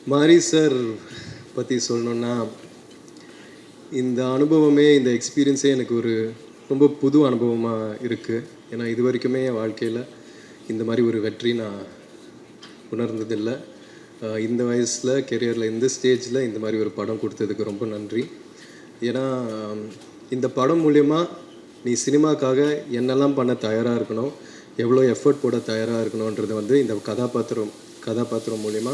மாரி சார் பற்றி சொல்லணுன்னா, இந்த அனுபவமே இந்த எக்ஸ்பீரியன்ஸே எனக்கு ஒரு ரொம்ப புது அனுபவமாக இருக்குது. ஏன்னா இது வரைக்குமே என் வாழ்க்கையில் இந்த மாதிரி ஒரு வெற்றி நான் உணர்ந்ததில்லை. இந்த வயசில் கெரியரில் இந்த ஸ்டேஜில் இந்த மாதிரி ஒரு படம் கொடுத்ததுக்கு ரொம்ப நன்றி. ஏன்னா இந்த படம் மூலயமா நீ சினிமாக்காக என்னெல்லாம் பண்ண தயாராக இருக்கணும், எவ்வளோ எஃபர்ட் போட தயாராக இருக்கணுன்றது வந்து இந்த கதாபாத்திரம் மூலயமா,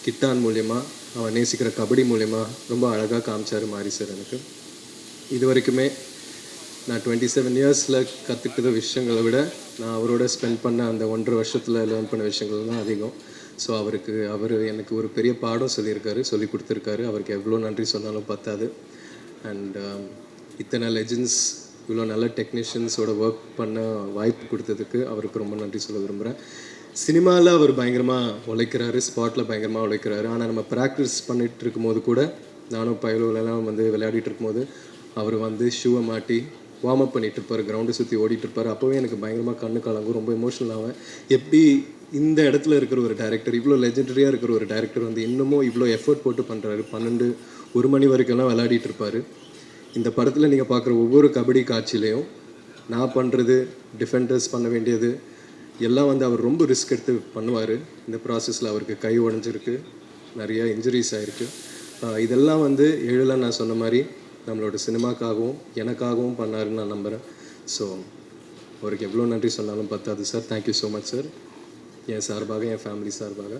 கிட்டான் மூலயமா, அவன் நேசிக்கிற கபடி மூலயமா ரொம்ப அழகாக காமிச்சார் மாரி சார். எனக்கு இது வரைக்குமே நான் 27 இயர்ஸில் கற்றுக்கிட்ட விஷயங்களை விட நான் அவரோட ஸ்பெண்ட் பண்ண அந்த 1.5 வருஷத்தில் லேர்ன் பண்ண விஷயங்கள் தான் அதிகம். ஸோ அவர் எனக்கு ஒரு பெரிய பாடம் சொல்லி கொடுத்துருக்காரு. அவருக்கு எவ்வளோ நன்றி சொன்னாலும் பத்தாது. அண்ட் இத்தனை லெஜெண்ட்ஸ், இவ்வளோ நல்ல டெக்னீஷியன்ஸோட ஒர்க் பண்ண வாய்ப்பு கொடுத்ததுக்கு அவருக்கு ரொம்ப நன்றி சொல்ல விரும்புகிறேன். சினிமாவில் அவர் பயங்கரமாக உழைக்கிறாரு, ஸ்பாட்டில் பயங்கரமாக உழைக்கிறாரு. ஆனால் நம்ம ப்ராக்டிஸ் பண்ணிகிட்டு இருக்கும்போது கூட, நானும் பயலுலலாம் வந்து விளையாடிட்டு இருக்கும்போது அவர் வந்து ஷூவை மாட்டி வார்ம் அப் பண்ணிகிட்டு இருப்பார், கிரவுண்டை சுற்றி ஓடிட்டு இருப்பார். அப்போவே எனக்கு பயங்கரமாக கண்ணு கலங்கும், ரொம்ப எமோஷனல் ஆவேன். எப்படி இந்த இடத்துல இருக்கிற ஒரு டேரக்டர், இவ்வளோ லெஜெண்டரியாக இருக்கிற ஒரு டேரக்டர் வந்து இன்னமும் இவ்வளோ எஃபர்ட் போட்டு பண்ணுறாரு. 12-1 மணி வரைக்கும்லாம் விளையாடிட்டு இருப்பார். இந்த படத்தில் நீங்கள் பார்க்குற ஒவ்வொரு கபடி காட்சியிலையும் நான் பண்ணுறது, டிஃபெண்டர்ஸ் பண்ண வேண்டியது எல்லாம் வந்து அவர் ரொம்ப ரிஸ்க் எடுத்து பண்ணுவார். இந்த ப்ராசஸில் அவருக்கு கை உடஞ்சிருக்கு, நிறையா இன்ஜுரிஸ் ஆகிருக்கு. இதெல்லாம் வந்து எழிலா நான் சொன்ன மாதிரி நம்மளோட சினிமாக்காகவும் எனக்காகவும் பண்ணாருன்னு நான் நம்புகிறேன். ஸோ அவருக்கு எவ்வளோ நன்றி சொன்னாலும் பத்தாது sir. Thank you so much sir, என் சார்பாக, என் ஃபேமிலி சார்பாக.